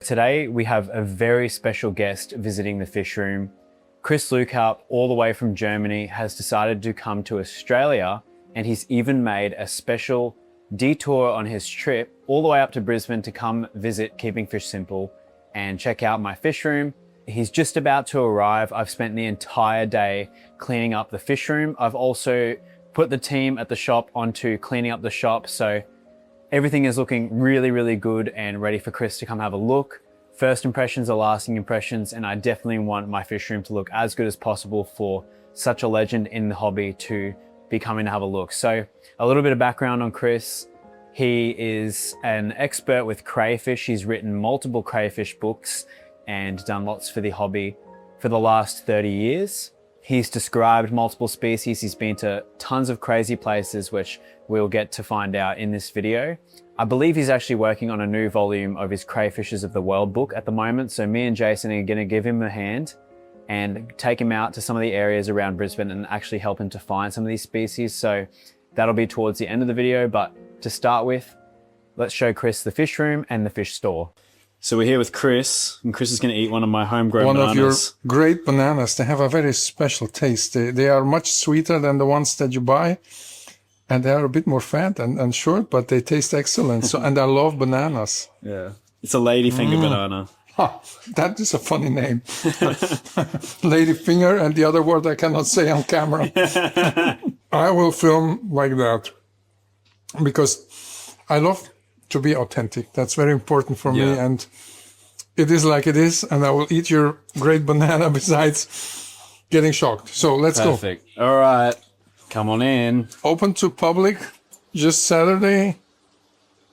Today we have a very special guest visiting the fish room. Chris Lukhaup, all the way from Germany, has decided to come to Australia, and he's even made a special detour on his trip all the way up to Brisbane to come visit Keeping Fish Simple and check out my fish room. He's just about to arrive. I've spent the entire day cleaning up the fish room. I've also put the team at the shop onto cleaning up the shop, so everything is looking really, really good and ready for Chris to come have a look. First impressions are lasting impressions, and I definitely want my fish room to look as good as possible for such a legend in the hobby to be coming to have a look. So a little bit of background on Chris. He is an expert with crayfish. He's written multiple crayfish books and done lots for the hobby for the last 30 years. He's described multiple species. He's been to tons of crazy places, which we'll get to find out in this video. I believe he's actually working on a new volume of his Crayfishes of the World book at the moment. So me and Jason are gonna give him a hand and take him out to some of the areas around Brisbane and actually help him to find some of these species. So that'll be towards the end of the video. But to start with, let's show Chris the fish room and the fish store. So we're here with Chris, and Chris is going to eat one of my homegrown bananas. One of your great bananas. They have a very special taste. They are much sweeter than the ones that you buy, and they are a bit more fat and short, but they taste excellent. So, and I love bananas. Yeah, it's a ladyfinger banana. Huh, that is a funny name. Ladyfinger, and the other word I cannot say on camera. I will film like that because I love to be authentic. That's very important for me, and it is like it is, and I will eat your great banana besides getting shocked. So let's go. Perfect. All right, come on in. Open to public just Saturday.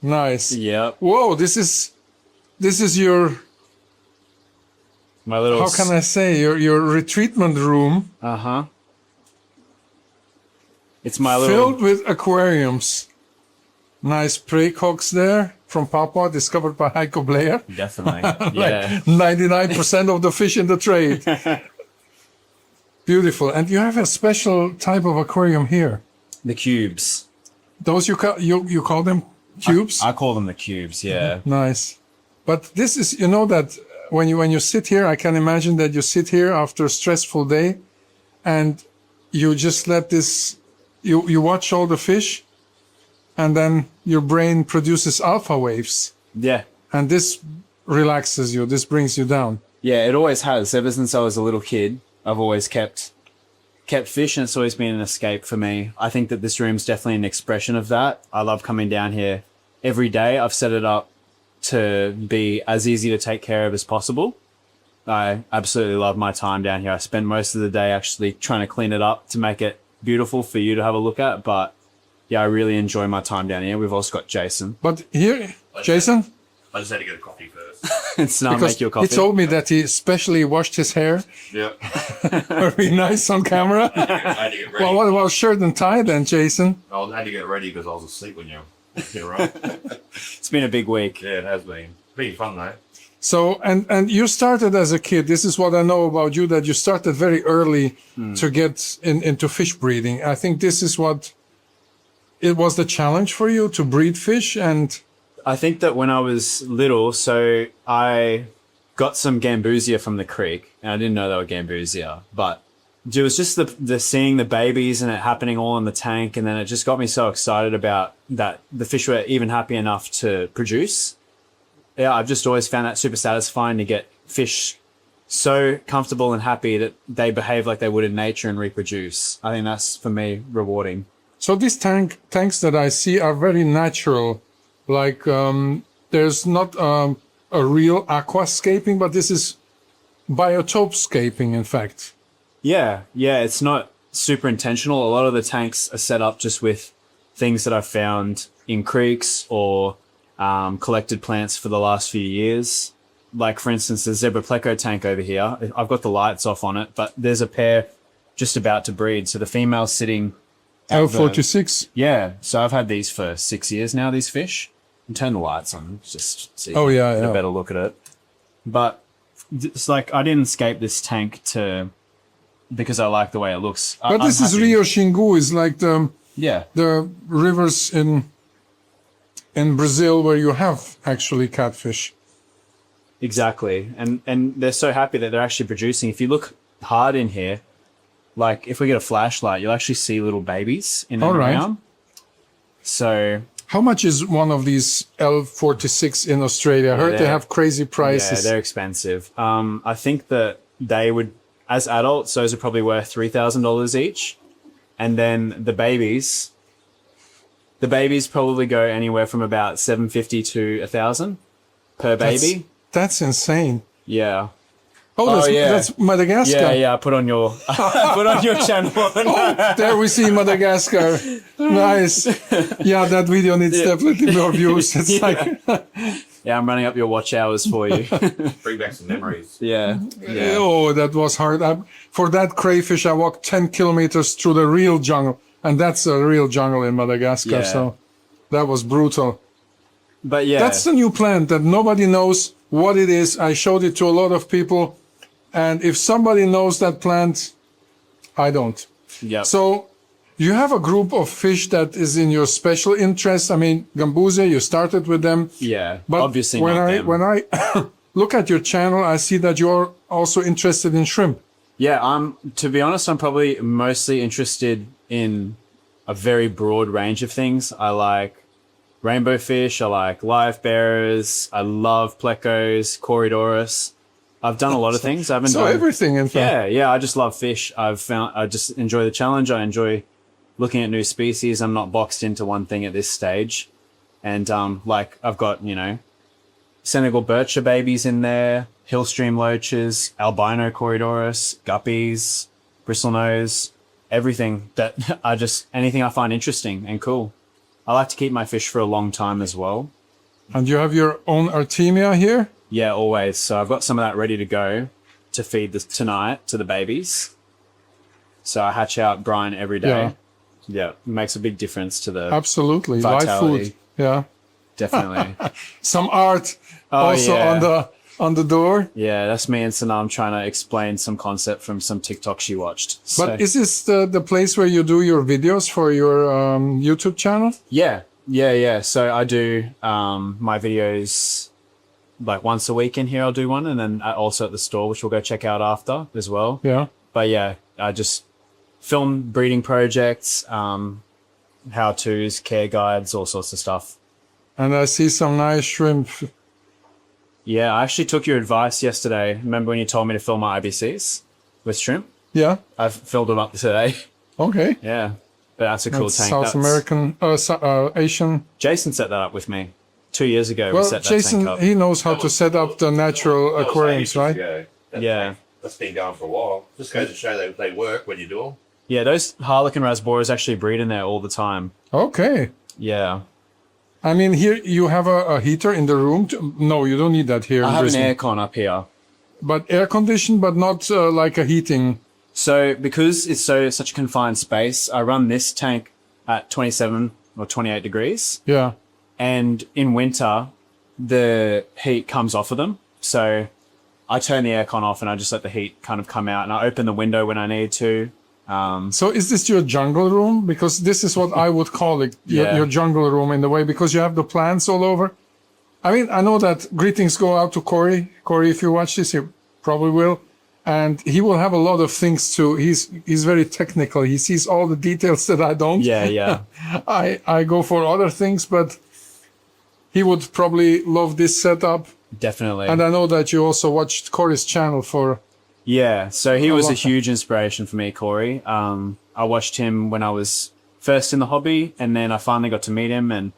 Nice. Yep. Whoa, this is your, my little, how can I say, your retreatment room. It's my little, filled with aquariums. Nice prey cocks there from Papua, discovered by Heiko Blair. Definitely. Like 99% of the fish in the trade. Beautiful. And you have a special type of aquarium here. The cubes. Those you call them cubes? I call them the cubes, yeah. Nice. But this is, you know, that when you sit here, I can imagine that you sit here after a stressful day and you just let this, you watch all the fish, and then your brain produces alpha waves. Yeah. And this relaxes you. This brings you down. Yeah, it always has. Ever since I was a little kid, I've always kept fish, and it's always been an escape for me. I think that this room's definitely an expression of that. I love coming down here every day. I've set it up to be as easy to take care of as possible. I absolutely love my time down here. I spend most of the day actually trying to clean it up to make it beautiful for you to have a look at, but yeah, I really enjoy my time down here. We've also got Jason. But here, Jason? I just had to get a coffee first. It's not make you a coffee. He told me that he specially washed his hair. Yeah. Very nice on camera. I had to get ready. Well, what about shirt and tie then, Jason? I had to get ready because I was asleep when you were right. It's been a big week. Yeah, it has been. Pretty fun though. So, and you started as a kid. This is what I know about you, that you started very early to get into fish breeding. I think this is what it was, the challenge for you to breed fish. And I think that when I was little, so I got some gambusia from the creek, and I didn't know they were gambusia, but it was just the seeing the babies and it happening all in the tank, and then it just got me so excited about that the fish were even happy enough to produce. Yeah, I've just always found that super satisfying to get fish so comfortable and happy that they behave like they would in nature and reproduce. I think that's, for me, rewarding. so these tanks that I see are very natural. Like there's not a real aquascaping, but this is biotopescaping, in fact. Yeah, it's not super intentional. A lot of the tanks are set up just with things that I've found in creeks or collected plants for the last few years. Like, for instance, the zebra pleco tank over here. I've got the lights off on it, but there's a pair just about to breed. So the female's sitting L46. Yeah, so I've had these for 6 years now, these fish. And turn the lights on, just see Oh, yeah, get yeah. a better look at it. But it's like I didn't escape this tank because I like the way it looks. But this is Rio Xingu, is like the rivers in Brazil where you have actually catfish. Exactly. And they're so happy that they're actually producing. If you look hard in here, like if we get a flashlight, you'll actually see little babies in and around. So how much is one of these L46 in Australia? I heard they have crazy prices. Yeah, they're expensive. I think that they would, as adults, those are probably worth $3,000 each. And then the babies probably go anywhere from about $750 to $1,000 per baby. That's insane. Yeah. That's Madagascar. Yeah, I put on your channel. There we see Madagascar. Nice. Yeah, that video needs definitely more views. It's like yeah, I'm running up your watch hours for you. Bring back some memories. Yeah. Oh, that was hard. For that crayfish, I walked 10 kilometers through the real jungle, and that's a real jungle in Madagascar. Yeah. So that was brutal. But yeah, that's the new plant that nobody knows what it is. I showed it to a lot of people. And if somebody knows that plant, I don't. Yeah. So you have a group of fish that is in your special interest. I mean, Gambusia, you started with them. Yeah, but obviously when not I look at your channel, I see that you're also interested in shrimp. Yeah, to be honest, I'm probably mostly interested in a very broad range of things. I like rainbow fish. I like live bearers. I love plecos, Corydoras. I've done a lot of things. I've been doing everything, in fact. Yeah. I just love fish. I just enjoy the challenge. I enjoy looking at new species. I'm not boxed into one thing at this stage. And like I've got, Senegal bircher babies in there, hillstream loaches, albino Corydoras, guppies, bristlenose, everything that anything I find interesting and cool. I like to keep my fish for a long time as well. And you have your own Artemia here? Yeah, always. So I've got some of that ready to go to feed tonight to the babies. So I hatch out brine every day. Yeah, it makes a big difference to the absolutely vitality. Live food. Yeah, definitely. Some art on the door. Yeah, that's me and Sanam trying to explain some concept from some TikTok she watched. So, but is this the place where you do your videos for your YouTube channel? Yeah. So I do my videos like once a week in here. I'll do one, and then also at the store, which we'll go check out after as well. Yeah. But yeah, I just film breeding projects, how-tos, care guides, all sorts of stuff. And I see some nice shrimp. Yeah, I actually took your advice yesterday. Remember when you told me to film my IBCs with shrimp? Yeah. I've filled them up today. Okay. Yeah. But that's a cool tank. South American, Asian. Jason set that up with me 2 years ago. Well, we set that Jason, tank up. he knows how to set up the natural aquariums, right? Yeah. That's been going for a while. Just goes to show they work when you do them. Yeah, those Harlequin Rasboras actually breed in there all the time. Okay. Yeah. I mean, here you have a heater in the room. No, you don't need that here in I have Brisbane. an aircon up here. But air conditioned, but not like a heating. So because it's such a confined space, I run this tank at 27 or 28 degrees. Yeah. And in winter, the heat comes off of them. So I turn the aircon off and I just let the heat kind of come out, and I open the window when I need to. So is this your jungle room? Because this is what I would call it, your jungle room in the way, because you have the plants all over. I mean, I know that greetings go out to Corey. Corey, if you watch this, he probably will. And he will have a lot of things too. He's very technical. He sees all the details that I don't. Yeah. I go for other things, but he would probably love this setup. Definitely. And I know that you also watched Corey's channel for... Yeah, so he was a huge inspiration for me, Corey. I watched him when I was first in the hobby, and then I finally got to meet him, and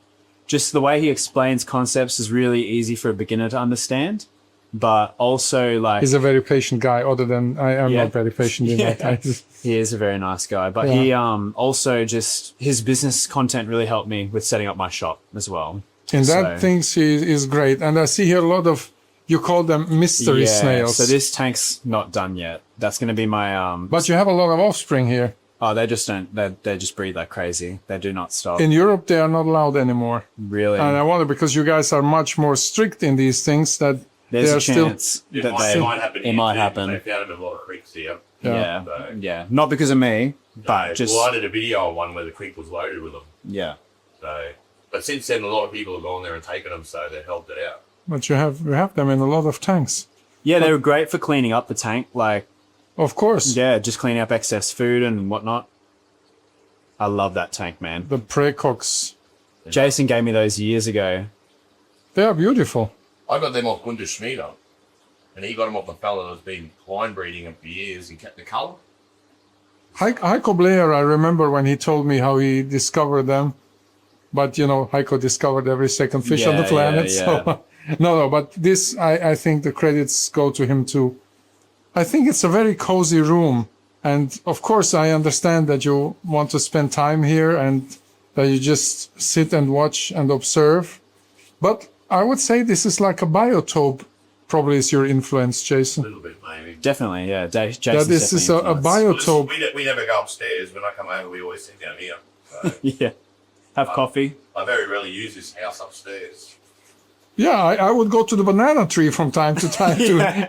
just the way he explains concepts is really easy for a beginner to understand, but also like... He's a very patient guy, other than I am not very patient in that. He is a very nice guy, but he also just... His business content really helped me with setting up my shop as well. In that things he is great, and I see here a lot of... You call them mystery snails. So this tank's not done yet. That's going to be my... But you have a lot of offspring here. Oh, they just don't... They just breed like crazy. They do not stop. In Europe, they are not allowed anymore. Really? And I wonder, because you guys are much more strict in these things, that there's they are a chance it might happen. It might happen. They found them in a lot of creeks here. Yeah. Not because of me, but just... Well, I did a video on one where the creek was loaded with them. Yeah. So, but since then, a lot of people have gone there and taken them, so they helped it out. but you have them in a lot of tanks. Yeah, they were great for cleaning up the tank. Like, Of course, yeah, just cleaning up excess food and whatnot. I love that tank, man. the precox, Jason gave me those years ago. they are beautiful. I got them off Gunter Schmieder, and he got them off the fella that's been line breeding them for years and kept the colour. Heiko Blair, I remember when he told me how he discovered them. But, Heiko discovered every second fish on the Yeah, planet. yeah, So, no, but this, I think the credits go to him too. I think it's a very cozy room. And of course, I understand that you want to spend time here and that you just sit and watch and observe. But I would say this is like a biotope, probably is your influence, A Jason. little bit, maybe. Definitely, yeah. Jason. That this is a biotope. We never go upstairs. When I come over, we always sit down here. So Yeah. Have coffee. I very rarely use this house upstairs. Yeah, I would go to the banana tree from time to time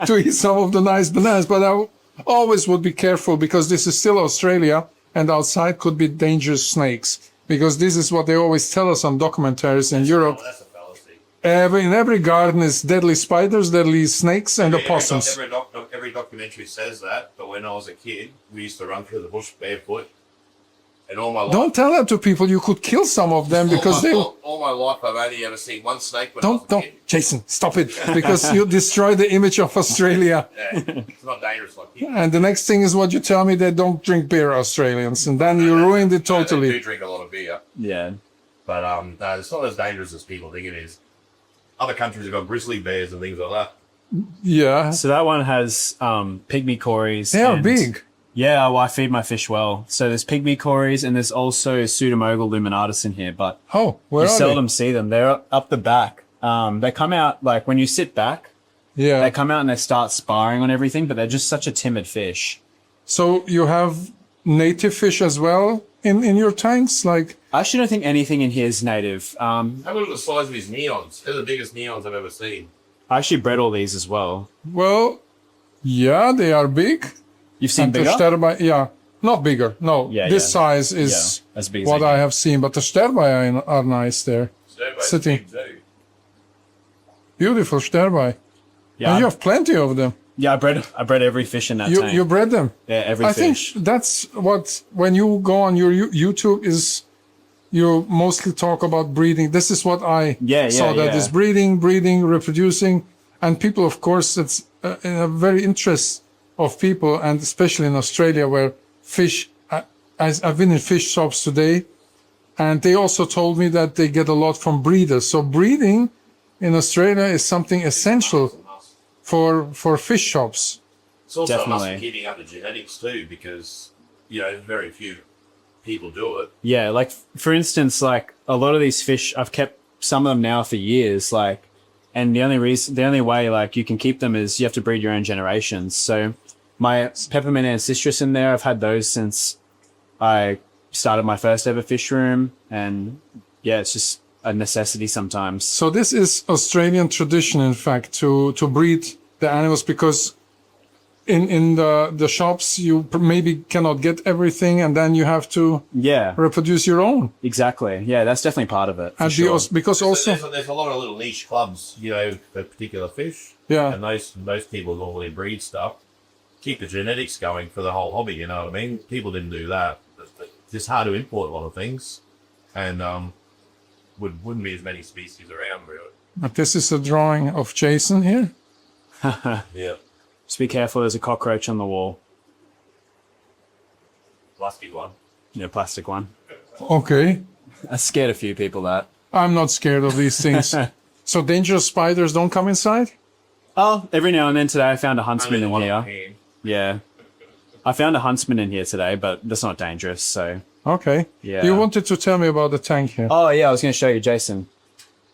to eat some of the nice bananas, but I always would be careful because this is still Australia and outside could be dangerous snakes. Because this is what they always tell us on documentaries in Europe. Oh, that's a fallacy. In every garden is deadly spiders, deadly snakes, and opossums. Every documentary says that, but when I was a kid, we used to run through the bush barefoot. And all my life, Don't tell that to people. You could kill some of them because they. all my life, I've only ever seen one snake when I was a Don't, kid. Jason, stop it! Because you destroy the image of Australia. Yeah, it's not dangerous like here. And the next thing is what you tell me, they don't drink beer, Australians, and then you ruined it They do totally. drink a lot of beer, Yeah. but no, it's not as dangerous as people think it is. Other countries have got grizzly bears and things like that. Yeah, So that one has pygmy cories. they are and- big. Yeah, well, I feed my fish well. So there's pygmy cories and there's also Pseudomogel luminatus in here, but Oh, where you are seldom see them. They're up the back. They come out, like, when you sit back, they? Yeah. they come out and they start sparring on everything, but they're just such a timid fish. So you have native fish as well in your tanks, like. I actually don't think anything in here is native. Have a look at the size of his neons. They're the biggest neons I've ever seen. I actually bred all these as well. Well, yeah, they are big. You've seen And the bigger? Sterbai, yeah, not bigger. No, Yeah, this yeah. size is Yeah, as big as what they I get. have seen. But the Sterbai are nice there. Survey's Sitting. big too. Beautiful Sterbai. Yeah, And you have plenty of them. yeah, I bred every fish in that tank. You bred them. Yeah, every I fish. think that's what, when you go on your YouTube, is you mostly talk about breeding. This is what I saw, that is breeding, reproducing. And people, of course, it's in a very interest of people, and especially in Australia, where fish, I've been in fish shops today, and they also told me that they get a lot from breeders. So breeding in Australia is something essential for fish shops. It's also a must Definitely. be keeping up the genetics too, because very few people do it. Yeah, like, for instance, like, a lot of these fish, I've kept some of them now for years, like, and the only way, like, you can keep them is you have to breed your own generations. So my peppermint and citrus in there, I've had those since I started my first ever fish room, and yeah, it's just a necessity sometimes. So this is Australian tradition, in fact, to breed the animals, because in the shops you maybe cannot get everything, and then you have to Yeah, reproduce your own. exactly. Yeah, that's definitely part of it. For And sure. because also, There's a lot of little niche clubs, for particular fish. yeah, And those people normally breed stuff, keep the genetics going for the whole hobby. You know what I mean? People didn't do that. It's just hard to import a lot of things, and wouldn't be as many species around really. but this is a drawing of Jason here. Yeah, Just be careful, there's a cockroach on the wall. plastic one. Yeah, plastic one. Okay, I scared a few people that. I'm not scared of these things. So dangerous spiders don't come inside? Oh, every now and then today I found a huntsman Only the in one here. on hand. Yeah. I found a huntsman in here today, but that's not dangerous, so. Okay. Yeah. You wanted to tell me about the tank here. Oh, yeah, I was going to show you, Jason.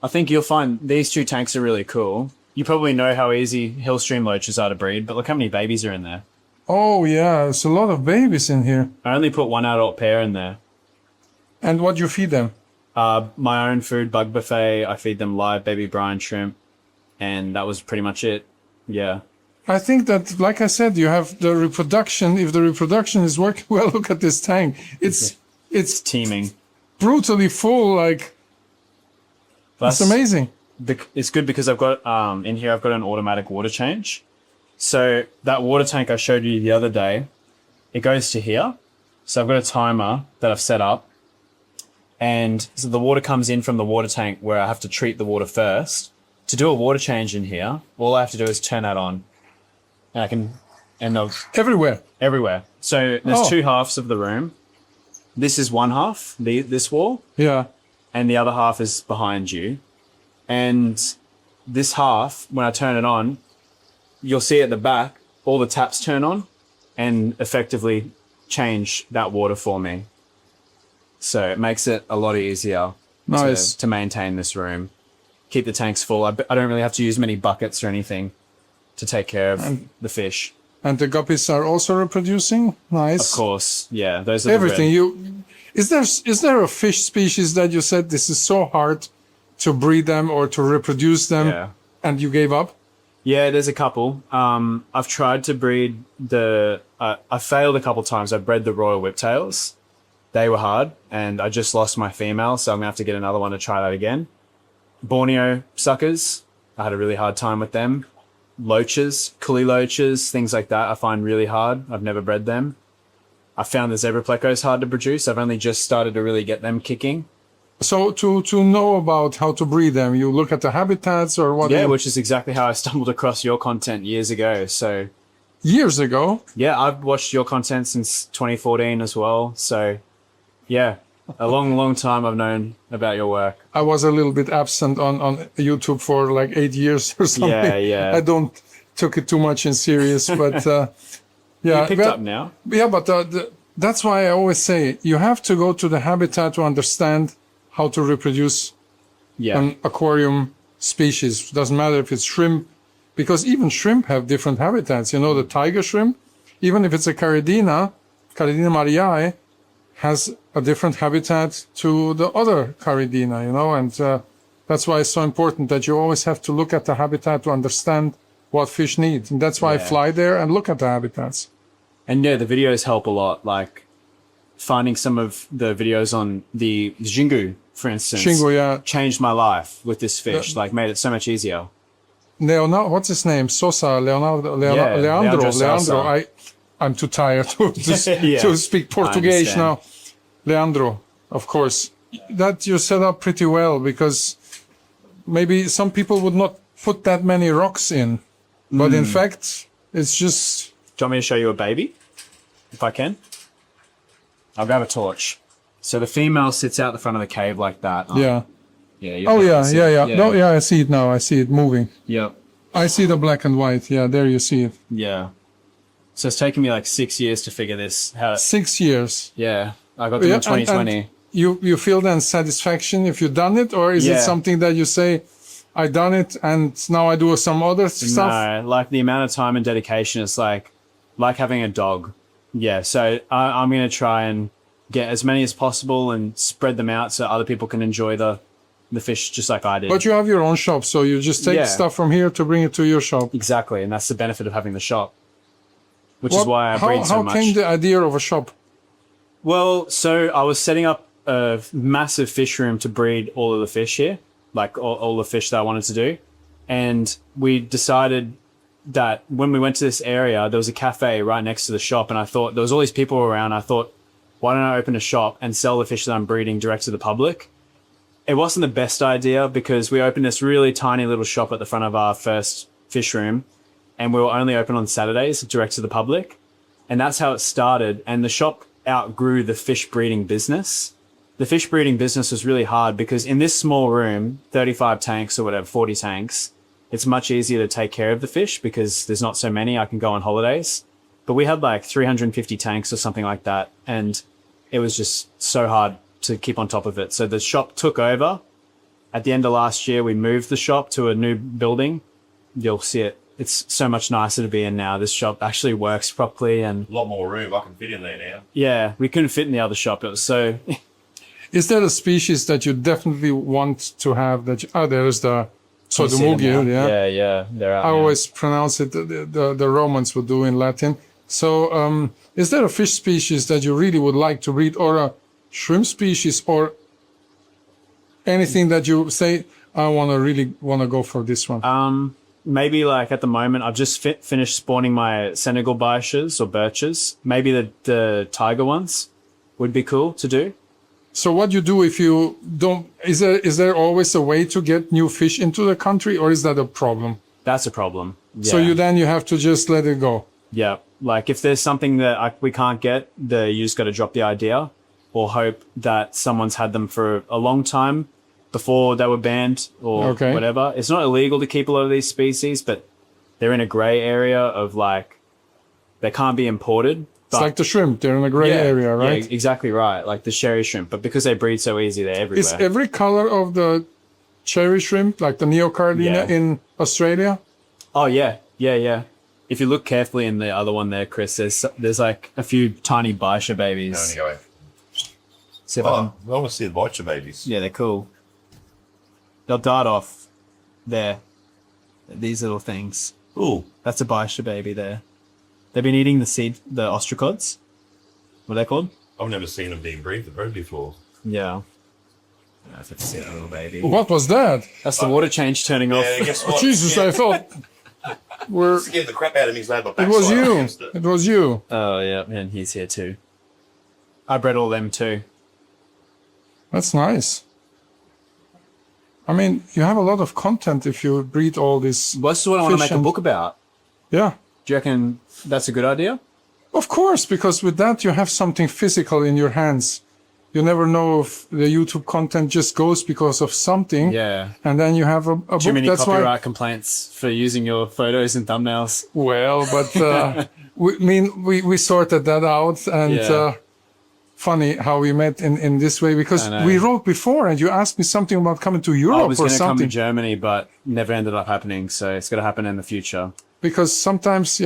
I think you'll find these two tanks are really cool. You probably know how easy hillstream loaches are to breed, but look how many babies are in there. Oh, yeah, there's a lot of babies in here. I only put one adult pair in there. And what you feed them? My own food, bug buffet. I feed them live baby brine shrimp, and that was pretty much it. Yeah. I think that, like I said, you have the reproduction. If the reproduction is working well, look at this tank. It's Teeming. brutally full. Like, That's it's amazing. it's good because I've got in here I've got an automatic water change. So that water tank I showed you the other day, it goes to here. So I've got a timer that I've set up, and so the water comes in from the water tank where I have to treat the water first. To do a water change in here, all I have to do is turn that on, and I can everywhere. So there's two halves of the room. This is one half, this wall. Yeah. And the other half is behind you. And this half, when I turn it on, you'll see at the back, all the taps turn on and effectively change that water for me. So it makes it a lot easier to maintain this room. Keep the tanks full. I don't really have to use many buckets or anything to take care of the fish. And the guppies are also reproducing? Nice. Of course, yeah. Those are everything. Is there a fish species that you said this is so hard to breed them or to reproduce them, and you gave up? Yeah, there's a couple. I've tried to breed I failed a couple times. I bred the royal whiptails. They were hard, and I just lost my female, so I'm gonna have to get another one to try that again. Borneo suckers, I had a really hard time with them. Loaches, coolie loaches, things like that, I find really hard. I've never bred them. I found the zebra plecos hard to produce. I've only just started to really get them kicking. So to know about how to breed them, you look at the habitats or what? Yeah, which is exactly how I stumbled across your content years ago. So years ago? Yeah, I've watched your content since 2014 as well. So yeah, a long time I've known about your work. I was a little bit absent on YouTube for like 8 years or something. Yeah. I don't took it too much in serious, but yeah. You picked up now. Yeah, but that's why I always say you have to go to the habitat to understand how to reproduce an aquarium species. Doesn't matter if it's shrimp, because even shrimp have different habitats. You know, the tiger shrimp, even if it's a Caridina mariae, has a different habitat to the other Caridina, you know, and that's why it's so important that you always have to look at the habitat to understand what fish need. And that's why I fly there and look at the habitats. And yeah, the videos help a lot. Like finding some of the videos on the Xingu, for instance, changed my life with this fish, like made it so much easier. Leonardo, what's his name? Leandro. I'm too tired to speak Portuguese now. Leandro, of course. That you set up pretty well, because maybe some people would not put that many rocks in. But in fact, it's just... Do you want me to show you a baby? If I can? I'll grab a torch. So the female sits out the front of the cave like that. Yeah. Yeah. Yeah. No, I see it now. I see it moving. Yep. I see the black and white. Yeah, there you see it. Yeah. So it's taken me like 6 years to figure this out. 6 years? Yeah. I got them in 2020. And you feel then satisfaction if you've done it? Or is it something that you say, I done it and now I do some other stuff? No, like the amount of time and dedication is like having a dog. Yeah, so I'm going to try and get as many as possible and spread them out so other people can enjoy the fish just like I did. But you have your own shop, so you just take stuff from here to bring it to your shop. Exactly, and that's the benefit of having the shop, which is why I breed so much. How came the idea of a shop? Well, so I was setting up a massive fish room to breed all of the fish here, like all the fish that I wanted to do. And we decided that when we went to this area, there was a cafe right next to the shop, and I thought there was all these people around. I thought, why don't I open a shop and sell the fish that I'm breeding direct to the public? It wasn't the best idea, because we opened this really tiny little shop at the front of our first fish room, and we were only open on Saturdays direct to the public. And that's how it started. And the shop outgrew the fish breeding business. The fish breeding business was really hard because in this small room, 35 tanks or whatever, 40 tanks, it's much easier to take care of the fish because there's not so many. I can go on holidays. But we had like 350 tanks or something like that. And it was just so hard to keep on top of it. So the shop took over. At the end of last year, we moved the shop to a new building. You'll see it. It's so much nicer to be in now. This shop actually works properly, and a lot more room. I can fit in there now. Yeah, we couldn't fit in the other shop. It was so... Is there a species that you definitely want to have? There's the Sodomugil, Yeah, they're out. I always pronounce it the Romans would do in Latin. So is there a fish species that you really would like to breed, or a shrimp species, or anything that you say, I really want to go for this one? Maybe like at the moment, I've just finished spawning my Senegal biches or birches. Maybe the tiger ones would be cool to do. So what you do if you don't, is there always a way to get new fish into the country, or is that a problem? That's a problem. Yeah. So you have to just let it go. Yeah. Like if there's something that we can't get, you just got to drop the idea or hope that someone's had them for a long time before they were banned or whatever. It's not illegal to keep a lot of these species, but they're in a gray area of like, they can't be imported. It's like the shrimp. They're in a gray area, right? Yeah, exactly right. Like the cherry shrimp. But because they breed so easy, they're everywhere. Is every color of the cherry shrimp, like the neocardina in Australia? Oh, yeah. Yeah, yeah. If you look carefully in the other one there, Chris, there's like a few tiny bicha babies. Anyway. See if I want to see the bicha babies. Yeah, they're cool. They'll dart off there. These little things. Ooh. That's a bicha baby there. They've been eating the ostracods. What are they called? I've never seen them being breathed before. Yeah. I don't know if it's a little baby. What was that? That's the water change turning off. Yeah, guess what? Jesus, I thought scared the crap out of me. It was you. It was you. Oh, yeah. And he's here too. I bred all them too. That's nice. I mean, you have a lot of content if you breed all this. That's what I want to make a book about. Yeah. Do you reckon that's a good idea? Of course, because with that you have something physical in your hands. You never know if the YouTube content just goes because of something. Yeah. And then you have a book. Too many That's copyright complaints for using your photos and thumbnails. Well, but we sorted that out, and funny how we met in this way, because we wrote before and you asked me something about coming to Europe I was or going to come to something. Germany, but never ended up happening. So it's going to happen in the future. Because sometimes,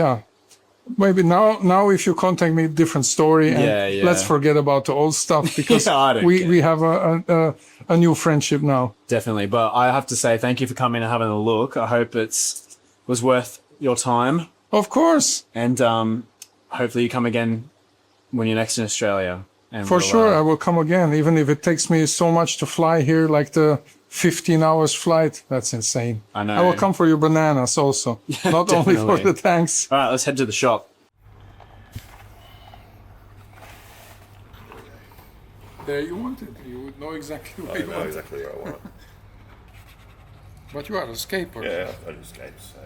maybe now if you contact me, different story, and let's forget about the old stuff, because we have a new friendship now. Definitely. But I have to say thank you for coming and having a look. I hope was worth your time. Of course. And hopefully you come again when you're next in Australia. And For sure, I will come again, even if it takes me so much to fly here, like the 15 hours flight. That's insane. I know. I will come for your bananas also, not only for the tanks. All right, let's head to the shop. There you want it. You would know exactly what you want. exactly what I want. But you are a skateboarder. Yeah, I do skates, so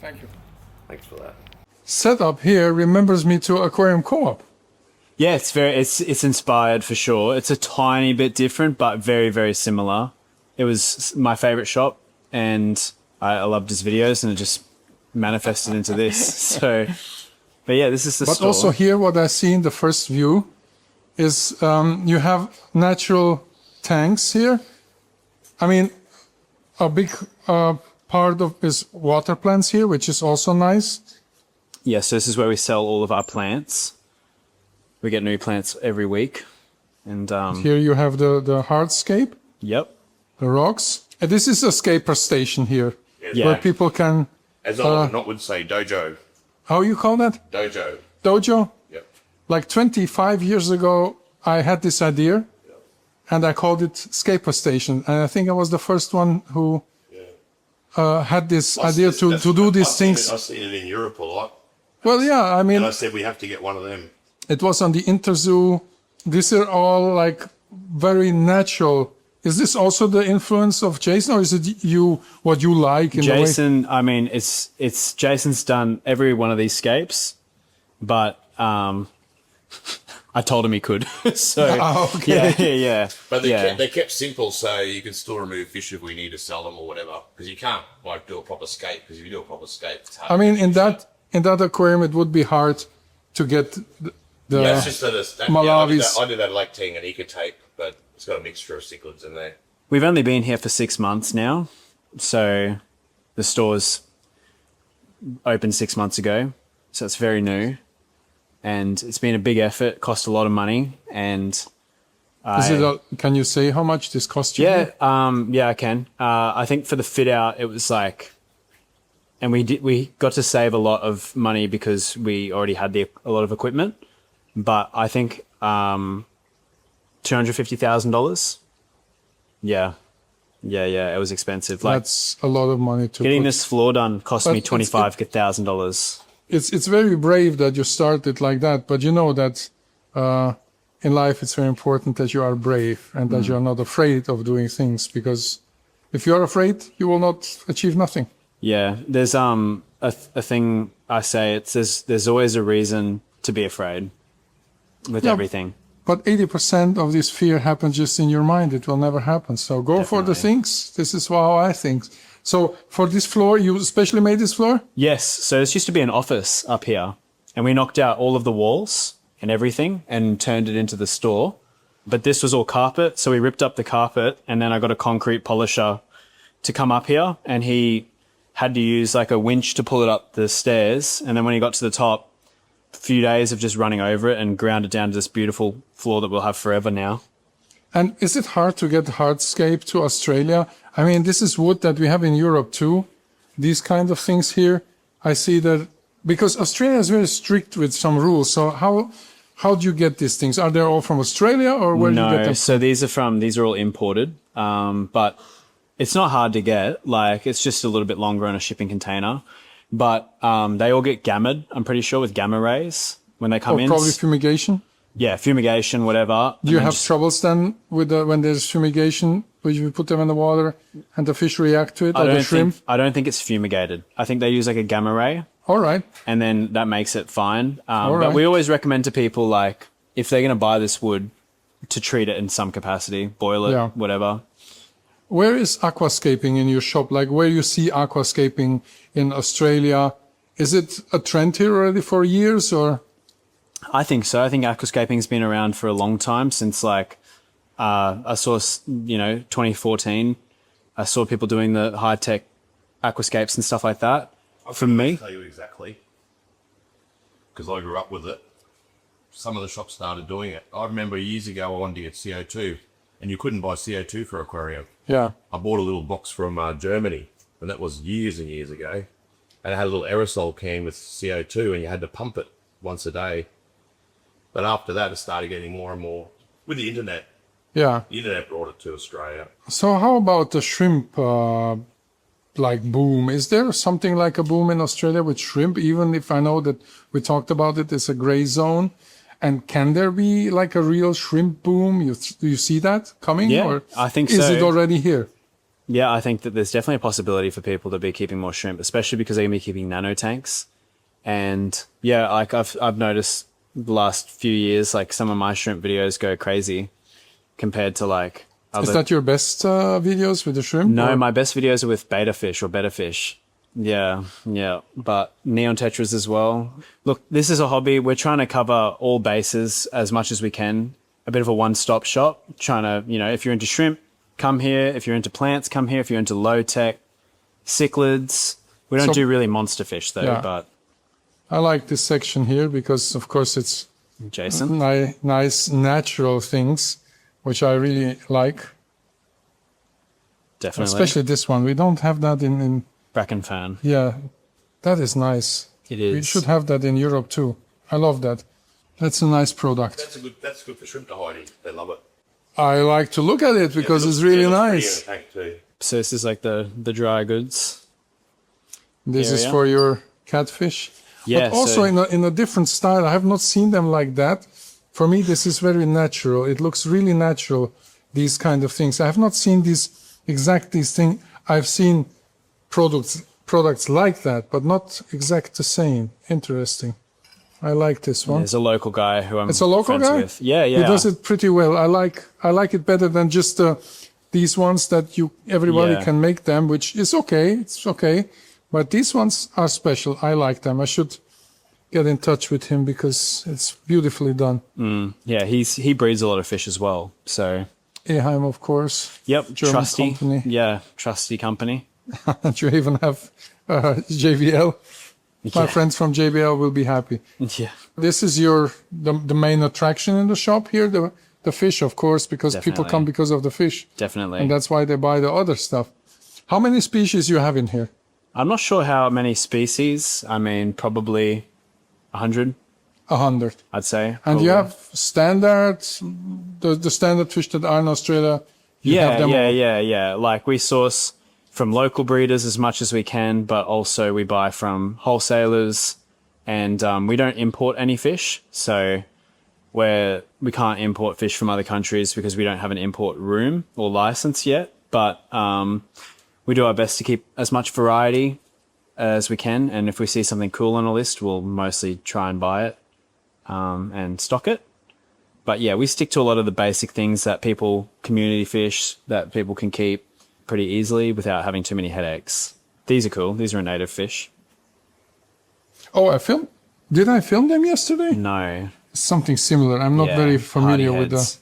Thank you. thanks for that. Setup here remembers me to Aquarium Co-op. Yeah, it's inspired for sure. It's a tiny bit different, but very, very similar. It was my favorite shop, and I loved his videos, and it just manifested into this. So, but yeah, this is the store. But also here, what I see in the first view is you have natural tanks here. I mean, a big part of is water plants here, which is also nice. Yeah, so this is where we sell all of our plants. We get new plants every week. And here you have the hardscape. Yep. The rocks. And this is a scaper station here, where people can... As I would say, dojo. How you call that? Dojo. Dojo? Yep. Like 25 years ago, I had this idea, and I called it Scaper Station. And I think I was the first one who had this idea to do these things. I've seen it in Europe a lot. Well, yeah, I mean... And I said we have to get one of them. It was on the Interzoo. These are all like very natural. Is this also the influence of Jason, or is it what you like in Jason, the way? I mean, it's Jason's done every one of these scapes, but I told him he could. So yeah. But they kept simple, so you can still remove fish if we need to sell them or whatever. Because you can't like do a proper scape. Because if you do a proper scape, it's hard. I mean, in that aquarium, it would be hard to get the it's just Malawi's. I did that lactine and ecotape, but it's got a mixture of cichlids in there. We've only been here for 6 months now, so the store's opened 6 months ago, so it's very new, and it's been a big effort, cost a lot of money, and can you say how much this cost you? Yeah, I can. I think for the fit out, it was like, and we got to save a lot of money because we already had a lot of equipment, but I think $250,000. Yeah. Yeah. It was expensive. Like That's a lot of money to getting put. this floor done cost But me it's- $25,000. It's very brave that you started like that, but you know that in life it's very important that you are brave and that you are not afraid of doing things, because if you are afraid, you will not achieve nothing. Yeah, there's a thing I say. It's there's always a reason to be afraid with Yeah. everything. But 80% of this fear happens just in your mind. It will never happen. So go for the Definitely. things. This is how I think. So for this floor, you specially made this floor? Yes, so this used to be an office up here, and we knocked out all of the walls and everything and turned it into the store. But this was all carpet, so we ripped up the carpet, and then I got a concrete polisher to come up here, and he had to use like a winch to pull it up the stairs. And then when he got to the top, a few days of just running over it and ground it down to this beautiful floor that we'll have forever now. And is it hard to get hardscape to Australia? I mean, this is wood that we have in Europe too. These kind of things here. I see that because Australia is very strict with some rules. So how do you get these things? Are they all from Australia or where do you get No, them? so these are all imported, but it's not hard to get. Like, it's just a little bit longer on a shipping container. But they all get gammaed, I'm pretty sure, with gamma rays when they come Or in. probably fumigation? Yeah, fumigation, whatever. Do you have troubles then with when there's fumigation, when you put them in the water and the fish react to it, or the shrimp? I don't think it's fumigated. I think they use like a gamma ray, All right. and then that makes it fine. But right. we always recommend to people, like, if they're going to buy this wood, to treat it in some capacity, boil it, Yeah. whatever. Where is aquascaping in your shop? Like where you see aquascaping in Australia? Is it a trend here already for years or? I think so. I think aquascaping's been around for a long time, since like I saw, 2014. I saw people doing the high-tech aquascapes and stuff like that. For me, I'll tell you exactly, because I grew up with it. Some of the shops started doing it. I remember years ago I wanted to get CO2, and you couldn't buy CO2 for aquarium. Yeah. I bought a little box from Germany, and that was years and years ago. And it had a little aerosol can with CO2, and you had to pump it once a day. But after that, it started getting more and more with the internet. Yeah. The internet brought it to Australia. So how about the shrimp like boom? Is there something like a boom in Australia with shrimp? Even if I know that we talked about it, it's a gray zone. And can there be like a real shrimp boom? Do you see that coming? Yeah, or I think is so. it already here? yeah, I think that there's definitely a possibility for people to be keeping more shrimp, especially because they're going to be keeping nano tanks. And yeah, like I've noticed the last few years, like some of my shrimp videos go crazy compared to like other. Is that your best videos with the shrimp? No, or- my best videos are with beta fish or better fish. Yeah. But neon tetras as well. Look, this is a hobby. We're trying to cover all bases as much as we can. A bit of a one-stop shop. Trying to, if you're into shrimp, come here. If you're into plants, come here. If you're into low-tech, cichlids. We don't So- do really monster fish though, Yeah. but I like this section here because, of course, it's Jason. nice natural things, which I really like. Definitely. Especially this one. We don't have that in Bracken fan. yeah, that is nice. It We is. should have that in Europe too. I love that. That's a nice product. That's good for shrimp to hide in. They love it. I like to look at it because It it's looks- really it looks pretty nice. in the tank too. So this is like the dry goods. This is area. for your catfish. Yeah. But also so, in a different style. I have not seen them like that. For me, this is very natural. It looks really natural, these kind of things. I have not seen these thing. I've seen products like that, but not exact the same. Interesting. I like this one. there's a local guy who I'm It's a local friends guy? with. Yeah. He does it pretty well. I like it better than just these ones that everybody Yeah. can make them, which is okay. It's okay. But these ones are special. I like them. I should get in touch with him because it's beautifully done. Yeah, he breeds a lot of fish as well. So Eheim, of course. yep, German trusty. company. Yeah, trusty company. And you even have JBL. My Yeah. friends from JBL will be happy. Yeah. This is the main attraction in the shop here, the fish, of course, because people Definitely. come because of the fish. Definitely. And that's why they buy the other stuff. How many species you have in here? I'm not sure how many species. I mean, probably 100, 100. I'd say. And you probably. have standard, the standard fish that are in Australia, Yeah, them all. yeah. Like we source from local breeders as much as we can, but also we buy from wholesalers, and we don't import any fish. So we can't import fish from other countries because we don't have an import room or license yet. But we do our best to keep as much variety as we can, and if we see something cool on a list, we'll mostly try and buy it and stock it. But yeah, we stick to a lot of the basic things that community fish that people can keep pretty easily without having too many headaches. These are cool. These are a native fish. Oh, did I film them yesterday? No. Something similar. I'm not very familiar with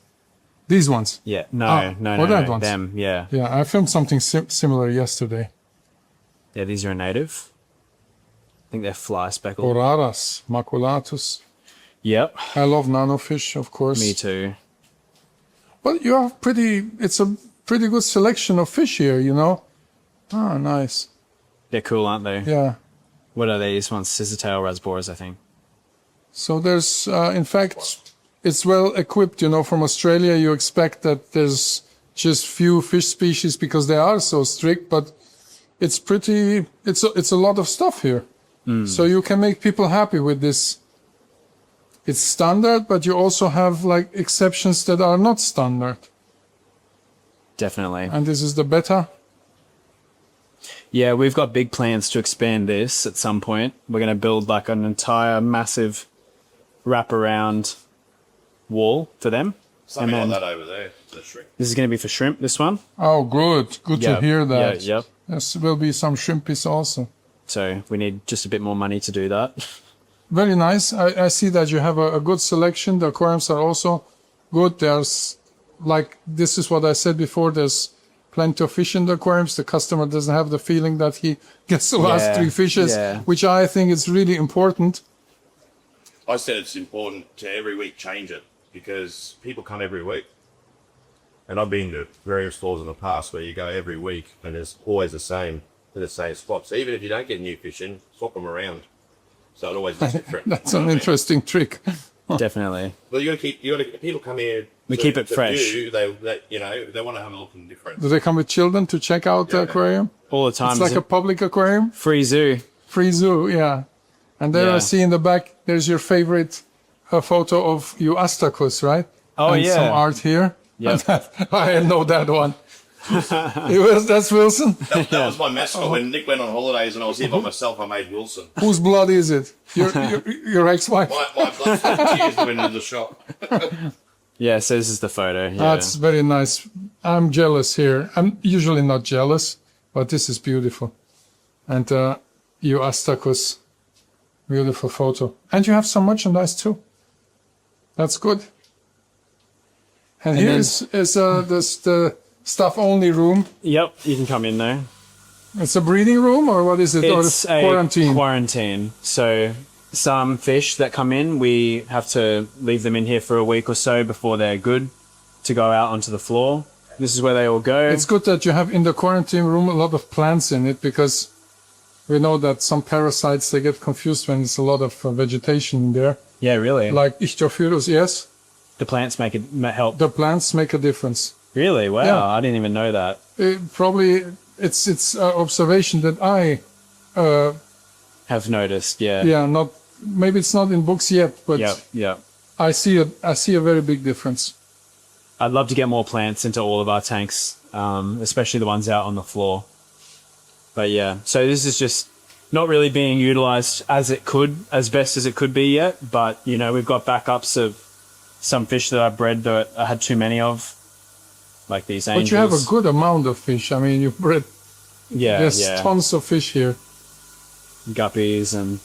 these ones. Yeah, no, that ones. Them, yeah. Yeah, I filmed something similar yesterday. Yeah, these are a native. I think they're fly speckled. Oraras, maculatus. Yep. I love nanofish, of course. Me too. But you have it's a pretty good selection of fish here, you know? Ah, nice. They're cool, aren't they? Yeah. What are these ones? Scissortail rasboras, I think. So there's, in fact, it's well equipped, you know, from Australia. You expect that there's just few fish species because they are so strict, but it's a lot of stuff here. So you can make people happy with this. It's standard, but you also have like exceptions that are not standard. Definitely. And this is the beta. Yeah, we've got big plans to expand this at some point. We're going to build like an entire massive wraparound wall for them. Something like that over there. The shrimp. This is going to be for shrimp, this one. Oh, good. Good to hear that. Yeah, yep. There will be some shrimpies also. So we need just a bit more money to do that. Very nice. I see that you have a good selection. The aquariums are also good. There's, like, this is what I said before, there's plenty of fish in the aquariums. The customer doesn't have the feeling that he gets the last 3 fishes, which I think is really important. I said it's important to every week change it because people come every week. And I've been to various stores in the past where you go every week and it's always the same spots. So even if you don't get new fish in, swap them around. So it always looks different. That's an interesting trick. Definitely. Well, people come here. We keep it fresh. They want to have a look and different. Do they come with children to check out the aquarium? All the time. It's like a public aquarium. Free zoo. Free zoo, yeah. And there I see in the back, there's your favorite photo of Euastacus, right? Oh, and some art here. Yeah. I know that one. That's Wilson? That was my mascot when Nick went on holidays and I was here by myself. I made Wilson. Whose blood is it? Your ex-wife? My blood tears went into the shop. Yeah, so this is the photo. Yeah. That's very nice. I'm jealous here. I'm usually not jealous, but this is beautiful. And Euastacus, beautiful photo. And you have some merchandise too. That's good. And here is the staff only room. Yep, you can come in there. It's a breeding room or what is it? It's or a quarantine? Quarantine. So some fish that come in, we have to leave them in here for a week or so before they're good to go out onto the floor. This is where they all go. It's good that you have in the quarantine room a lot of plants in it because we know that some parasites, they get confused when there's a lot of vegetation in there. Yeah, really? Like Ichthyophilus, yes. The plants help. The plants make a difference. Really? Wow, Yeah. I didn't even know that. It's observation that I Have noticed, yeah. yeah, maybe it's not in books yet, but Yep. I see a very big difference. I'd love to get more plants into all of our tanks, especially the ones out on the floor. But yeah, so this is just not really being utilized as best as it could be yet. But, you know, we've got backups of some fish that I bred that I had too many of, like these angels. But you have a good amount of fish. I mean, you bred, there's yeah. tons of fish here. Guppies and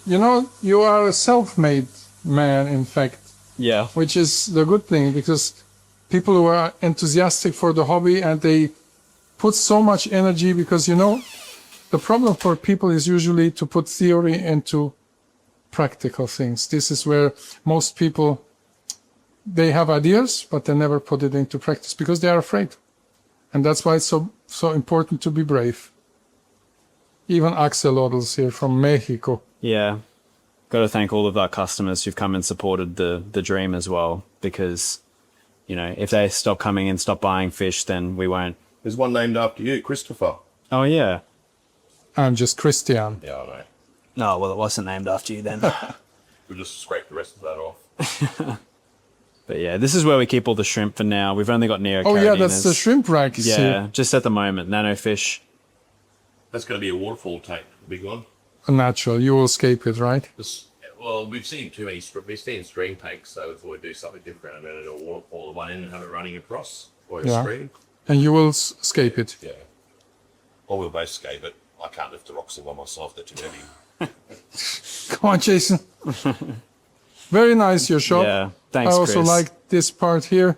you know, you are a self-made man, in fact. yeah. Which is the good thing because people who are enthusiastic for the hobby and they put so much energy because, you know, the problem for people is usually to put theory into practical things. This is where most people, they have ideas, but they never put it into practice because they are afraid. And that's why it's so important to be brave. Even axolotls here from Mexico. Yeah. Got to thank all of our customers who've come and supported the dream as well, because you know, if they stop coming and stop buying fish, then we won't. There's one named after you, Christopher. Oh, yeah. I'm just Christian. Yeah, I know. No, well, it wasn't named after you then. We'll just scrape the rest of that off. But yeah, this is where we keep all the shrimp for now. We've only got neocardinas. Oh yeah, that's the shrimp racks. Yeah, here. just at the moment. Nano fish. That's going to be a waterfall tank, the big one. Natural. You will escape it, right? Well, we've seen too many. We've seen stream tanks, so we thought we'd do something different, and then it'll waterfall the one in and have it running across or a Yeah. stream. And you will escape it. Yeah. Or we'll both escape it. I can't lift the rocks in by myself; they're too heavy. Come on, Jason. Very nice, your shop. Yeah, thanks, I also Chris. like this part here.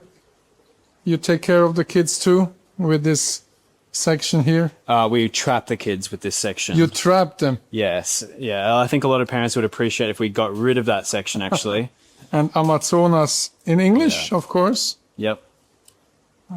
You take care of the kids too with this section here. We trap the kids with this section. You trap them. Yes, yeah. I think a lot of parents would appreciate if we got rid of that section, actually. And Amazonas in English, of course. Yep.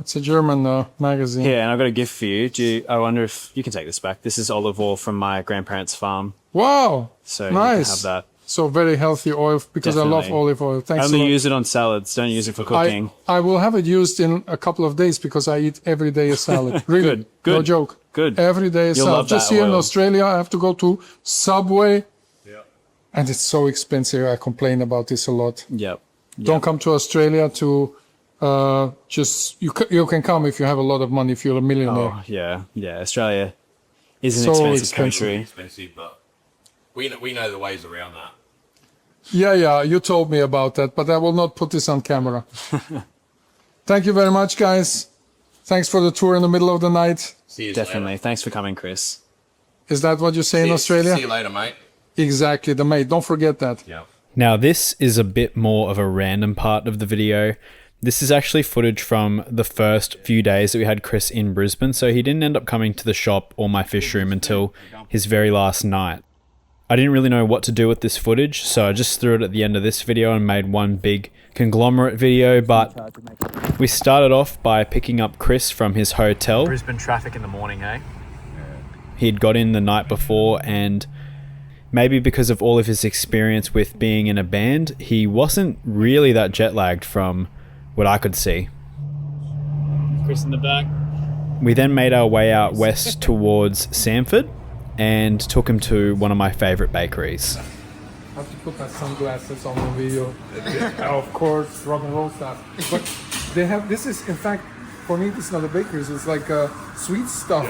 It's a German magazine. Yeah, and I've got a gift for you. I wonder if you can take this back. This is olive oil from my grandparents' farm. Wow. So nice. you can have that. So very healthy oil because I love Definitely. olive oil. Thanks a Only lot. use it on salads. Don't use it for cooking. I will have it used in a couple of days because I eat every day a salad. Really. Good. No joke. Good. Every day a You'll salad. love Just that here in oil. Australia, I have to go to Subway. Yeah. And it's so expensive. I complain about this a lot. Yep. Don't come to Australia to you can come if you have a lot of money, if you're a millionaire. Oh, yeah. Australia is an So expensive expensive. country. Expensive, but we know the ways around that. Yeah, you told me about that, but I will not put this on camera. Thank you very much, guys. Thanks for the tour in the middle of the night. See you Definitely. later. Thanks for coming, Chris. Is that what you say in Australia? See you later, mate. Exactly, the mate. Don't forget that. Yeah. Now, this is a bit more of a random part of the video. This is actually footage from the first few days that we had Chris in Brisbane, so he didn't end up coming to the shop or my fish room until his very last night. I didn't really know what to do with this footage, so I just threw it at the end of this video and made one big conglomerate video, but we started off by picking up Chris from his hotel. Brisbane traffic in the morning, eh? He'd got in the night before, and maybe because of all of his experience with being in a band, he wasn't really that jet lagged from what I could see. Chris in the back. We then made our way out west towards Sanford and took him to one of my favourite bakeries. I have to put my sunglasses on the video. Of course, rock and roll stuff. But they have, this is, in fact, for me, this is not a bakery, it's like sweet stuff.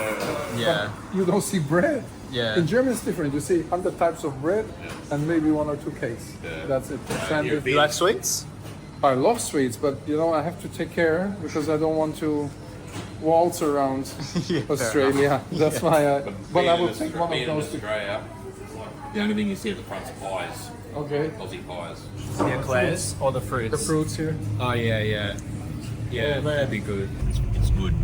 Yeah. But you don't see bread. Yeah. In Germany, it's different. You see 100 types of bread and maybe one or two cakes. That's it. Sandwich. You like sweets? I love sweets, but I have to take care because I don't want to waltz around Australia. That's why but I will take one of those to Australia. The only thing you see at the front's pies. Okay. Aussie pies. The eclairs or the fruits? The fruits here. Oh, yeah. Yeah, that'd be good. It's good.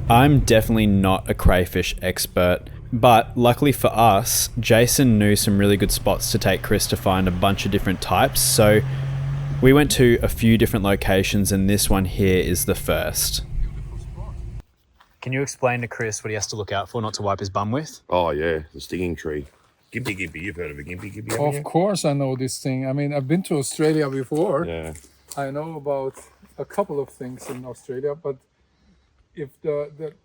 I'm definitely not a crayfish expert, but luckily for us, Jason knew some really good spots to take Chris to find a bunch of different types, so we went to a few different locations and this one here is the first. Can you explain to Chris what he has to look out for not to wipe his bum with? Oh yeah, the stinging tree. Gimpy, you've heard of a gimpy, haven't you? Of course, I know this thing. I mean, I've been to Australia before. Yeah. I know about a couple of things in Australia, but if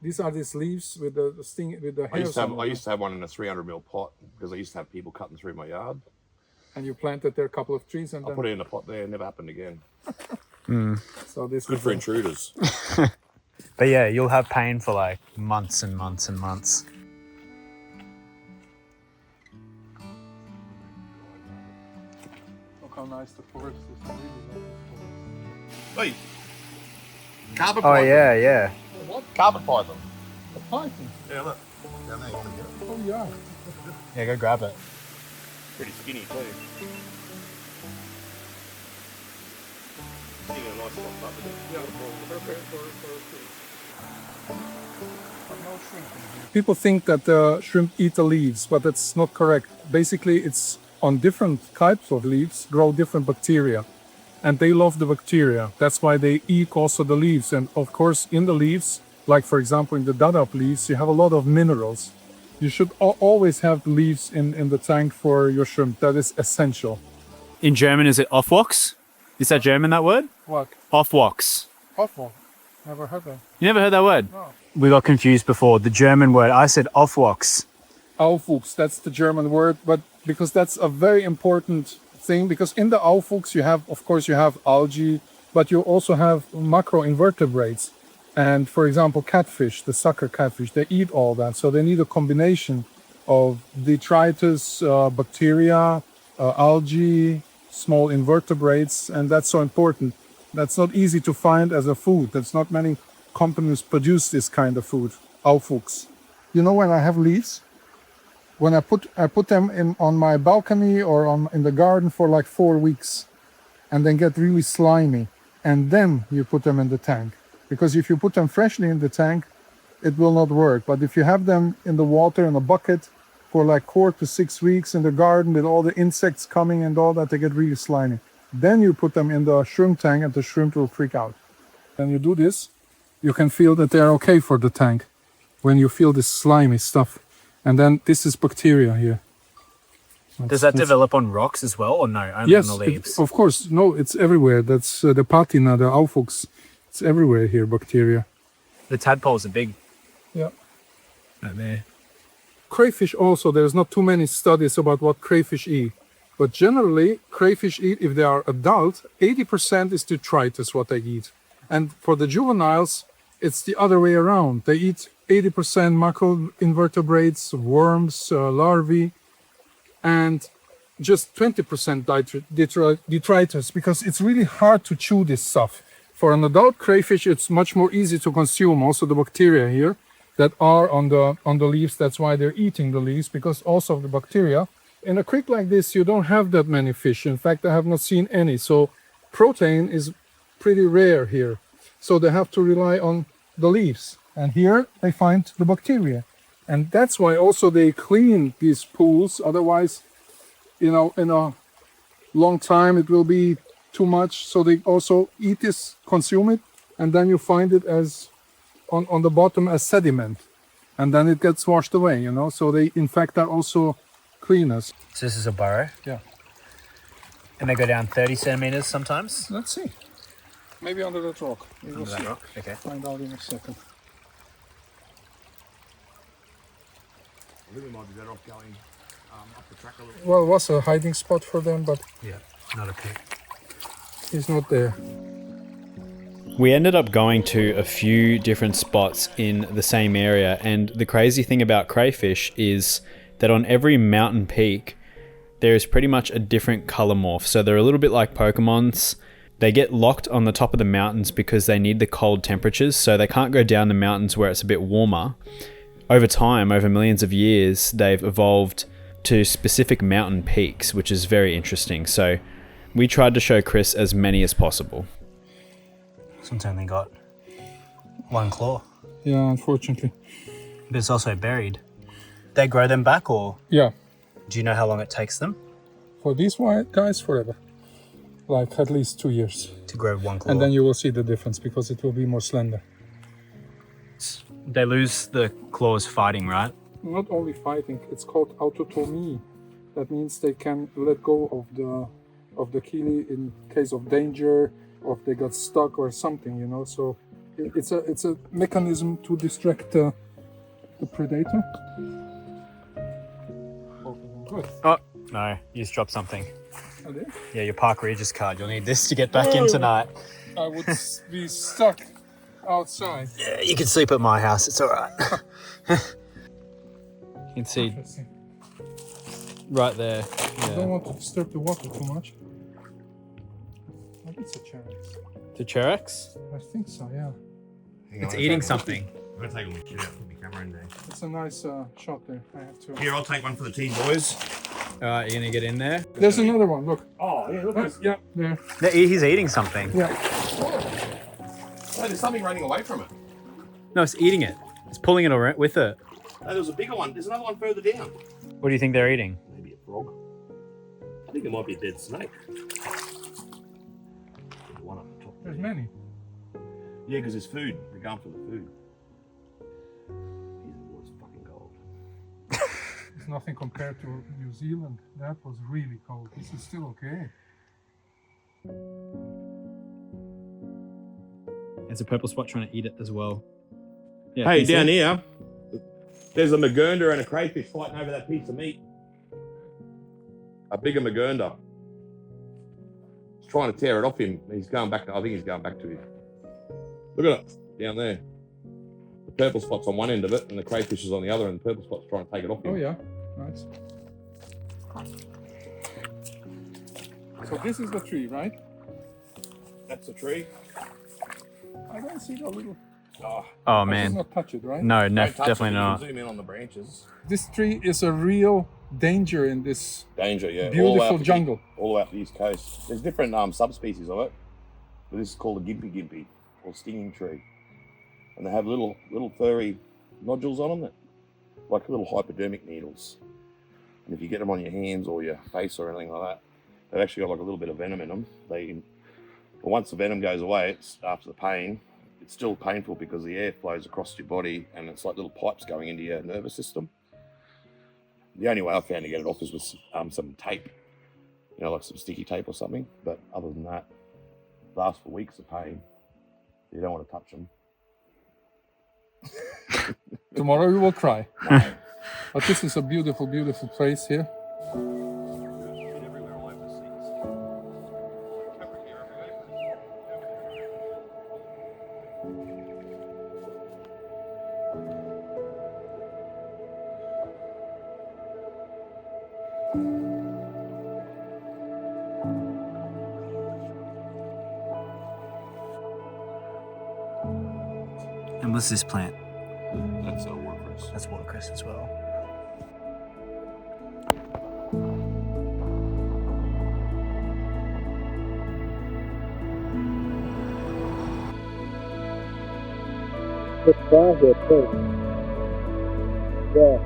these are these leaves with the sting with the I used hairs to have one in a 300 ml pot because I used to have people cutting through my yard. and you planted there a couple of trees and I then put it in a pot there, never happened again. so this Good is for a- intruders. But yeah, you'll have pain for like months and months and months. Look how nice the forest is. I really love this forest. Hey, carpet Oh python. yeah. What? Carpet python. A python? Yeah, look. Down there, you can get it. Oh yeah. Yeah, go grab it. Pretty skinny too. Sitting in a nice spot up with it. Yeah, perfect for people think that shrimp eat the leaves, but that's not correct. Basically, it's on different types of leaves grow different bacteria, and they love the bacteria. That's why they eat also the leaves. And of course, in the leaves, like for example in the dadap leaves, you have a lot of minerals. You should always have the leaves in the tank for your shrimp. That is essential. In German, is it Aufwachs? Is that German, that word? What? Aufwachs. Awful. Never heard that. You never heard that word? No. We got confused before. The German word. I said Aufwuchs. Aufwuchs, that's the German word, but because that's a very important thing, because in the Aufwuchs you have, of course, you have algae, but you also have macroinvertebrates. And for example, catfish, the sucker catfish, they eat all that. So they need a combination of detritus, bacteria, algae, small invertebrates, and that's so important. That's not easy to find as a food. There's not many companies produce this kind of food, Aufwuchs. You know, when I have leaves, when I put them on my balcony or in the garden for like 4 weeks, and then get really slimy, and then you put them in the tank. Because if you put them freshly in the tank, it will not work. But if you have them in the water in a bucket for like 4 to 6 weeks in the garden with all the insects coming and all that, they get really slimy. Then you put them in the shrimp tank and the shrimp will freak out. When you do this, you can feel that they're okay for the tank. When you feel this slimy stuff. And then this is bacteria here. Does that develop on rocks as well, or no? Only yes, on the leaves? of course. No, it's everywhere. That's the patina, the Aufwuchs. It's everywhere here, bacteria. The tadpoles are big. Yeah. Right there. Crayfish also, there's not too many studies about what crayfish eat. But generally, crayfish eat, if they are adult, 80% is detritus what they eat. And for the juveniles, it's the other way around. They eat 80% macroinvertebrates, worms, larvae, and just 20% detritus, because it's really hard to chew this stuff. For an adult crayfish, it's much more easy to consume. Also the bacteria here that are on the leaves, that's why they're eating the leaves, because also of the bacteria. In a creek like this, you don't have that many fish. In fact, I have not seen any. So protein is pretty rare here. So they have to rely on the leaves. And here they find the bacteria. And that's why also they clean these pools. Otherwise, you know, in a long time, it will be too much. So they also eat this, consume it, and then you find it as on the bottom as sediment. And then it gets washed away, you know. So they, in fact, are also cleaners. So this is a burrow? Yeah. And they go down 30 centimeters sometimes? Let's see. Maybe under that rock. We will Under that see. rock? Okay. Find out in a second. I think we might be better off going up the track a little. Well, it was a hiding spot for them, but Yeah, not a pig. he's not there. We ended up going to a few different spots in the same area, and the crazy thing about crayfish is that on every mountain peak, there is pretty much a different color morph. So they're a little bit like Pokemons. They get locked on the top of the mountains because they need the cold temperatures, so they can't go down the mountains where it's a bit warmer. Over time, over millions of years, they've evolved to specific mountain peaks, which is very interesting. So we tried to show Chris as many as possible. This one's only got one claw, Yeah, unfortunately. but it's also buried. They grow them back, or Yeah, do you know how long it takes them for these white guys, forever. Like at least 2 years. to grow one claw? And then you will see the difference because it will be more slender. They lose the claws fighting, right? Not only fighting, it's called autotomy. That means they can let go of the chili in case of danger, or if they got stuck or something, you know. So it's a mechanism to distract the predator. Good. Oh, no, you just dropped something. Are they? Yeah, your Park Regis card. You'll need this to get back in tonight. I would be stuck outside. Yeah, you can sleep at my house. It's all right. You can see Interesting. right there. I don't want to disturb the water too much. Maybe it's a Cherex. The Cherex? I think so, yeah. It's eating something. I'm going to take my shit out from the camera in there. It's a nice shot there. I have to. Here, I'll take one for the team, boys. All right, you're gonna get in there. There's another one. Look. Oh, yeah, look. Yeah, there. He's eating something. Yeah. Oh, there's something running away from it. No, it's eating it. It's pulling it around with it. Oh, there was a bigger one. There's another one further down. What do you think they're eating? Maybe a frog. I think it might be a dead snake. One up the top. There's many. Yeah, because there's food. They're going for the food. Jesus, it's fucking cold. It's nothing compared to New Zealand. That was really cold. This is still okay. There's a purple spot trying to eat it as well. Yeah, Hey, you see down it? here, there's a magunda and a crayfish fighting over that piece of meat. A bigger magunda. He's trying to tear it off him. He's going back. I think he's going back to him. Look at it down there. The purple spot's on one end of it, and the crayfish is on the other, and the purple spot's trying to take it off him. Oh yeah, nice. So this is the tree, right? That's the tree. I don't see the little. Oh I should man, not touch it, right? no, Don't touch definitely it, you not. can zoom in on the branches. This tree is a real danger in this Danger, yeah. beautiful jungle. All out the east coast. There's different subspecies of it, but this is called a gimpy or stinging tree, and they have little furry nodules on them that, like little hypodermic needles. And if you get them on your hands or your face or anything like that, they've actually got like a little bit of venom in them. But once the venom goes away, it's after the pain. It's still painful because the air flows across your body and it's like little pipes going into your nervous system. The only way I found to get it off is with some tape, like some sticky tape or something. But other than that, it lasts for weeks of pain. You don't want to touch them. Tomorrow you will cry. No. But this is a beautiful, beautiful place here. And what's this plant? That's a watercress. That's watercress as well. It's right here too. Yeah.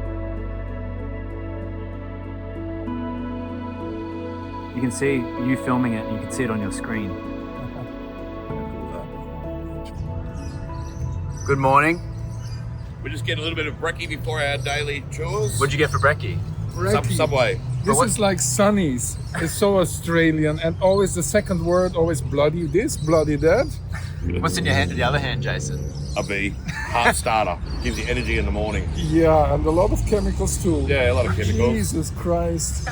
You can see you filming it, and you can see it on your screen. Good morning. We just get a little bit of brekkie before our daily chores. What'd you get for brekkie? Subway. This is like Sunny's. It's so Australian, and always the second word, always bloody this, bloody that. What's in your hand? The other hand, Jason. A V. Heart starter. Gives you energy in the morning. Yeah, and a lot of chemicals too. Yeah, a lot of chemicals. Jesus Christ.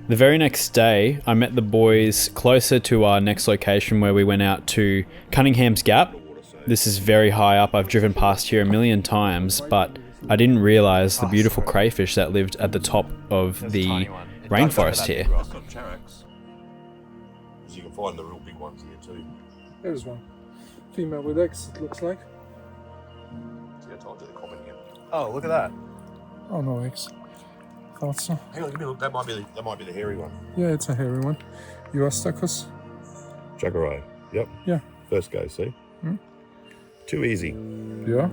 The very next day, I met the boys closer to our next location where we went out to Cunningham's Gap. This is very high up. I've driven past here a million times, but I didn't realise the beautiful crayfish that lived at the top of the rainforest here. You can find the real big ones here too. There's one. Female with eggs, it looks like. See, I told you the common here. Oh, look at that. Oh, no eggs. Thought so. Hang on, give me a look. That might be the hairy one. Yeah, it's a hairy one. Euastacus. Jackarai. Yep. Yeah. First go, see? Hmm? Too easy. Yeah.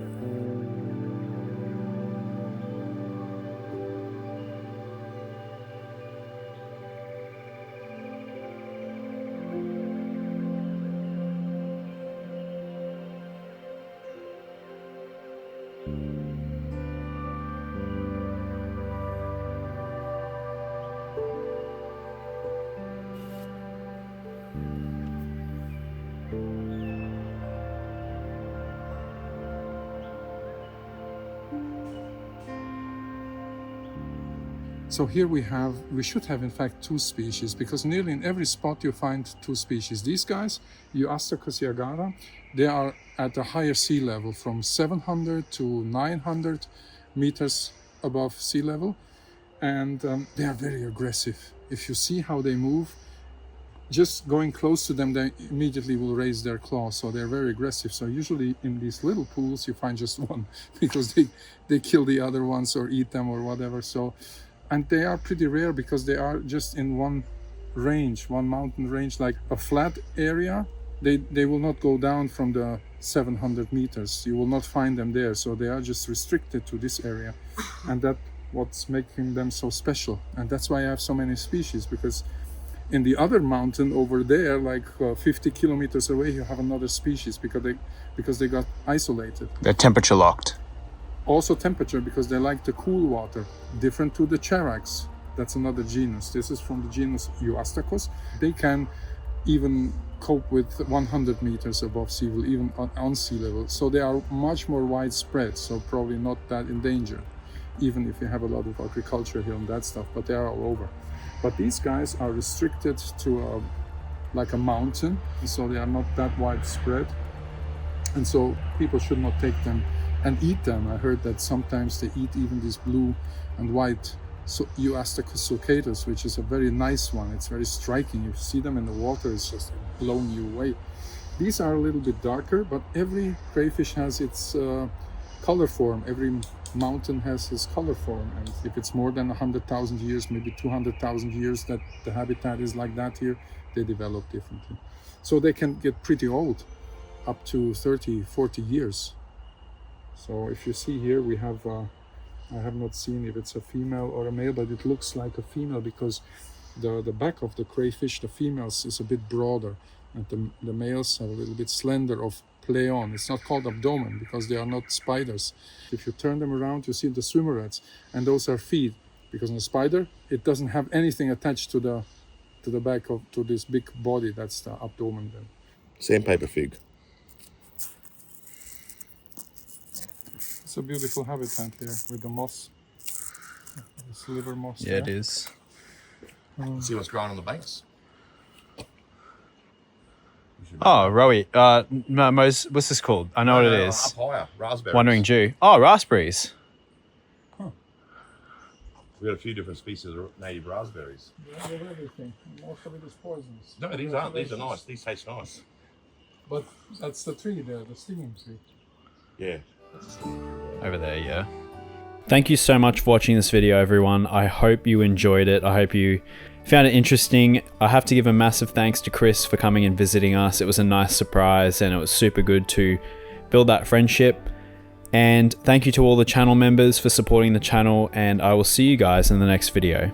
So here we should have in fact two species, because nearly in every spot you find two species. These guys, Euastacus yagara, they are at a higher sea level, from 700 to 900 meters above sea level, and they are very aggressive. If you see how they move, just going close to them, they immediately will raise their claws, so they're very aggressive. So usually in these little pools you find just one, because they kill the other ones or eat them or whatever. So. And they are pretty rare because they are just in one range, one mountain range, like a flat area. They will not go down from the 700 meters. You will not find them there. So they are just restricted to this area. And that's what's making them so special. And that's why I have so many species, because in the other mountain over there, like 50 kilometers away, you have another species because they got isolated. They're temperature locked. Also temperature, because they like the cool water, different to the charax. That's another genus. This is from the genus Euastacus. They can even cope with 100 meters above sea level, even on sea level. So they are much more widespread, so probably not that endangered, even if you have a lot of agriculture here and that stuff, but they are all over. But these guys are restricted to like a mountain, so they are not that widespread. And so people should not take them and eat them. I heard that sometimes they eat even these blue and white sulcatus, which is a very nice one. It's very striking. You see them in the water, it's just blowing you away. These are a little bit darker, but every crayfish has its color form. Every mountain has its color form. And if it's more than 100,000 years, maybe 200,000 years that the habitat is like that here, they develop differently. So they can get pretty old, up to 30, 40 years. So if you see here, we have I have not seen if it's a female or a male, but it looks like a female because the back of the crayfish, the females, is a bit broader, and the males are a little bit slender of play on. It's not called abdomen because they are not spiders. If you turn them around, you see the swimmer rats, and those are feet, because in a spider, it doesn't have anything attached to the back of to this big body. That's the abdomen then. Sandpaper fig. It's a beautiful habitat here with the moss, this liver moss. Yeah, it is. See what's growing on the banks. Oh, Rowie. What's this called? I know what it is. Up higher, raspberries. Wandering Jew. Oh, raspberries. We've got a few different species of native raspberries. We have everything. Most of it is poisonous. No, these aren't. These are nice. These taste nice. But that's the tree there, the stinging tree. Yeah. Over there, yeah. Thank you so much for watching this video, everyone. I hope you enjoyed it. I hope you found it interesting. I have to give a massive thanks to Chris for coming and visiting us. It was a nice surprise and it was super good to build that friendship. And thank you to all the channel members for supporting the channel, and I will see you guys in the next video.